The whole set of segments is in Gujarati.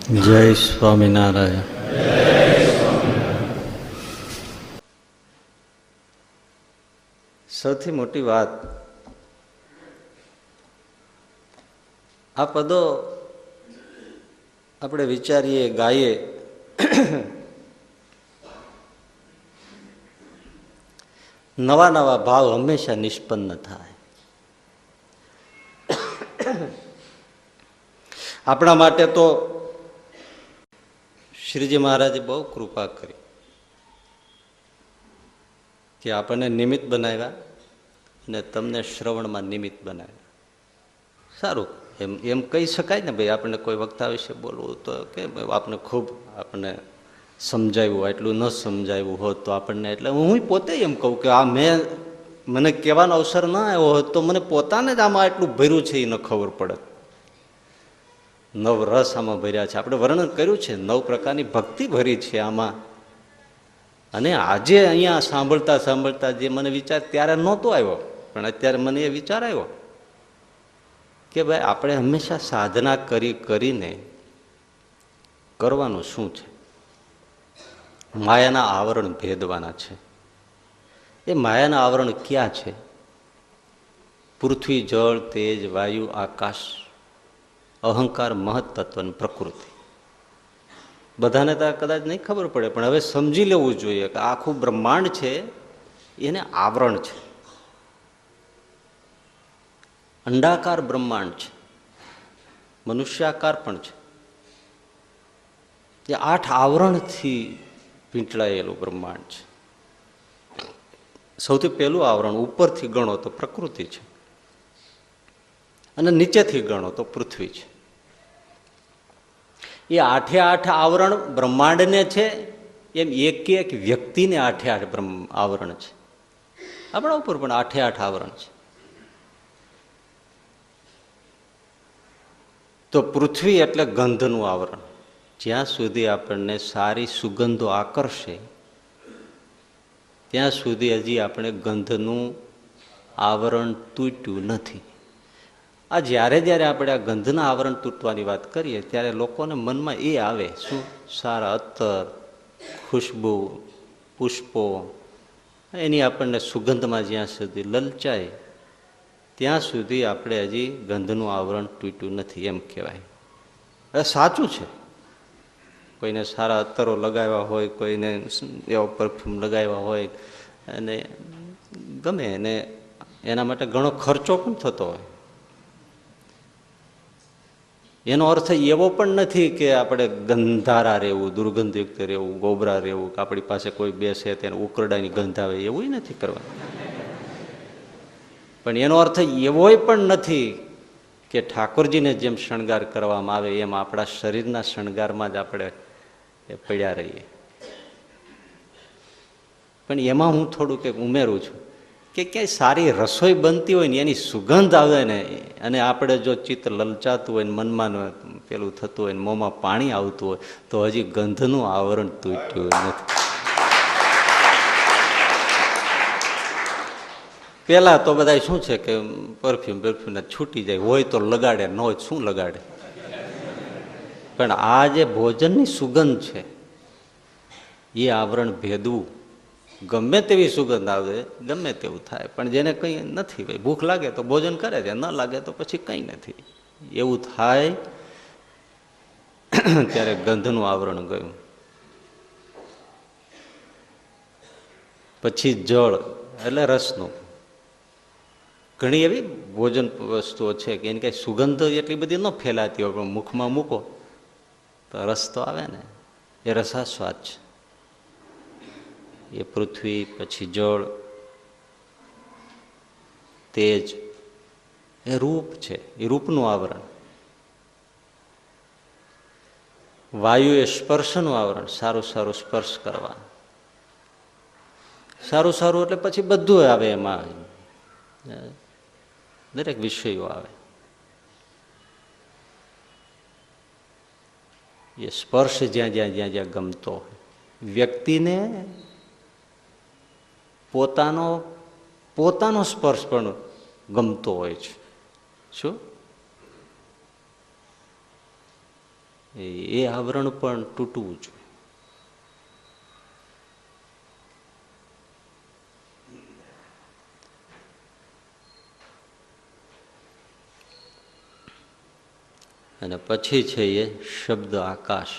જય સ્વામિનારાયણ. સૌથી મોટી વાત, આ પદો આપણે વિચારીએ, ગાઈએ, નવા નવા ભાવ હંમેશા નિષ્પન્ન થાય. આપણા માટે તો શ્રીજી મહારાજે બહુ કૃપા કરી કે આપણને નિમિત્ત બનાવ્યા અને તમને શ્રવણમાં નિમિત્ત બનાવ્યા. સારું, એમ કહી શકાય ને ભાઈ, આપણને કોઈ વક્તા વિશે બોલવું તો કે આપણે ખૂબ આપણને સમજાવ્યું, એટલું ન સમજાવ્યું હોત તો આપણને, એટલે હું પોતે એમ કહું કે આ મને કહેવાનો અવસર ના આવ્યો હોત તો મને પોતાને જ આમાં એટલું ભર્યું છે એ ન ખબર પડે. નવ રસ આમાં ભર્યા છે, આપણે વર્ણન કર્યું છે, 9 પ્રકારની ભક્તિ ભરી છે આમાં. અને આજે અહીંયા સાંભળતા સાંભળતા જે મને વિચાર ત્યારે નહોતો આવ્યો, પણ અત્યારે મને એ વિચાર આવ્યો કે ભાઈ આપણે હંમેશા સાધના કરીને કરવાનું શું છે? માયાના આવરણ ભેદવાના છે. એ માયાના આવરણ ક્યાં છે? પૃથ્વી, જળ, તેજ, વાયુ, આકાશ, અહંકાર, મહત્તત્વ અને પ્રકૃતિ. બધાને તો કદાચ નહીં ખબર પડે, પણ હવે સમજી લેવું જોઈએ કે આખું બ્રહ્માંડ છે એને આવરણ છે. અંડાકાર બ્રહ્માંડ છે, મનુષ્યાકાર પણ છે. એ 8 આવરણથી વીંટળાયેલું બ્રહ્માંડ છે. સૌથી પહેલું આવરણ ઉપરથી ગણો તો પ્રકૃતિ છે, અને નીચેથી ગણો તો પૃથ્વી છે. એ 8 આવરણ બ્રહ્માંડને છે, એમ એક વ્યક્તિને 8 આવરણ છે. આપણા ઉપર પણ 8 આવરણ છે. તો પૃથ્વી એટલે ગંધનું આવરણ. જ્યાં સુધી આપણને સારી સુગંધો આકર્ષે ત્યાં સુધી હજી આપણે ગંધનું આવરણ તૂટ્યું નથી. આ જ્યારે આપણે આ ગંધના આવરણ તૂટવાની વાત કરીએ ત્યારે લોકોને મનમાં એ આવે, શું? સારા અત્તર, ખુશ્બુ, પુષ્પો, એની આપણને સુગંધમાં જ્યાં સુધી લલચાય ત્યાં સુધી આપણે હજી ગંધનું આવરણ તૂટ્યું નથી એમ કહેવાય. એ સાચું છે. કોઈને સારા અત્તરો લગાવ્યા હોય, કોઈને એવો પરફ્યુમ લગાવ્યા હોય અને ગમે, અને એના માટે ઘણો ખર્ચો પણ થતો હોય. એનો અર્થ એવો પણ નથી કે આપણે ગંધારા રહેવું, દુર્ગંધયુક્ત રહેવું, ગોબરા રહેવું, કે આપણી પાસે કોઈ બેસે તેને ઉકરડાની ગંધ આવે, એવું નથી કરવાનું. પણ એનો અર્થ એવોય પણ નથી કે ઠાકોરજીને જેમ શણગાર કરવામાં આવે એમ આપણા શરીરના શણગારમાં જ આપણે પડ્યા રહીએ. પણ એમાં હું થોડું કંઈક ઉમેરું છું કે ક્યાંય સારી રસોઈ બનતી હોય ને એની સુગંધ આવે ને, અને આપણે જો ચિત્ત લલચાતું હોય ને મનમાં પેલું થતું હોય ને મોંમાં પાણી આવતું હોય તો હજી ગંધનું આવરણ તૂટ્યું નથી. પેલા તો બધા શું છે કે પરફ્યુમ છૂટી જાય, હોય તો લગાડે, ન હોય શું લગાડે. પણ આ જે ભોજનની સુગંધ છે એ આવરણ ભેદવું. ગમે તેવી સુગંધ આવે, ગમે તેવું થાય, પણ જેને કંઈ નથી, ભાઈ ભૂખ લાગે તો ભોજન કરે છે, ન લાગે તો પછી કંઈ નથી, એવું થાય ત્યારે ગંધનું આવરણ ગયું. પછી જળ એટલે રસનું. ઘણી એવી ભોજન વસ્તુઓ છે કે એની કાંઈ સુગંધ એટલી બધી ન ફેલાતી હોય, પણ મુખમાં મૂકો તો રસ તો આવે ને, એ રસાસ્વાદ છે. એ પૃથ્વી, પછી જળ, તેજ, એ રૂપ છે, એ રૂપનું આવરણ. વાયુ એ સ્પર્શનું આવરણ, સારું સારું સ્પર્શ કરવા. સારું સારું એટલે પછી બધું આવે, એમાં દરેક વિષયો આવે. એ સ્પર્શ જ્યાં જ્યાં જ્યાં જ્યાં ગમતો હોય વ્યક્તિને, પોતાનો સ્પર્શ પણ ગમતો હોય છે. શું? એ આવરણ પણ તૂટવું જોઈએ. અને પછી છે એ શબ્દ આકાશ.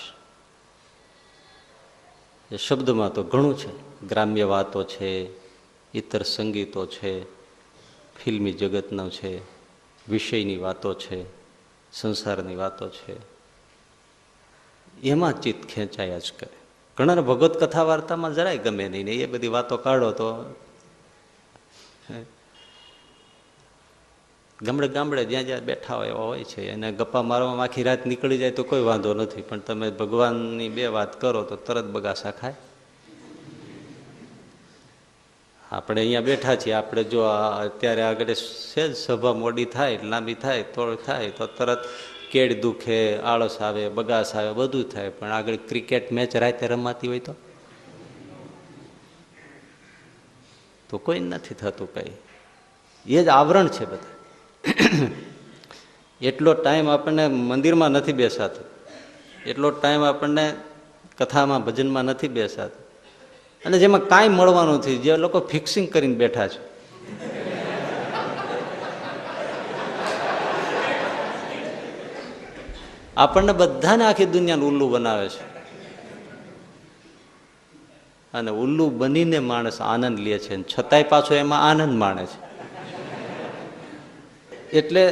એ શબ્દમાં તો ઘણું છે, ગ્રામ્ય વાતો છે, ઇતર સંગીતો છે, ફિલ્મી જગતનો છે, વિષયની વાતો છે, સંસારની વાતો છે. એમાં ચિત્ત ખેંચાયા જ કરે. ઘણાને ભગવત કથા વાર્તામાં જરાય ગમે નહીં ને એ બધી વાતો કાઢો તો ગામડે ગામડે જ્યાં જ્યાં બેઠા હોય એવા હોય છે, એને ગપ્પા મારવામાં આખી રાત નીકળી જાય તો કોઈ વાંધો નથી, પણ તમે ભગવાનની બે વાત કરો તો તરત બગાસા ખાય. આપણે અહીંયા બેઠા છીએ, આપણે જો અત્યારે આગળ સહેજ સભા મોડી થાય, લાંબી થાય તો તરત કેડ દુખે, આળસ આવે, બગાસ આવે, બધું થાય. પણ આગળ ક્રિકેટ મેચ રાતે રમાતી હોય તો કોઈ નથી થતું કઈ. એ જ આવરણ છે બધા. એટલો ટાઈમ આપણને મંદિરમાં નથી બેસાતું, એટલો ટાઈમ આપણને કથામાં ભજનમાં નથી બેસાતું, અને જેમાં કાંઈ મળવાનું નથી, જે લોકો ફિક્સિંગ કરીને બેઠા છે. આપણને બધાને આખી દુનિયાનું ઉલ્લુ બનાવે છે, અને ઉલ્લુ બનીને માણસ આનંદ લે છે, છતાંય પાછો એમાં આનંદ માણે છે. એટલે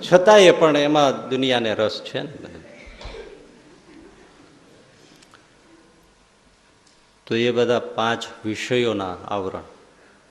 છતાંય પણ એમાં દુનિયાને રસ છે ને. તો એ બધા 5 વિષયોના આવરણ.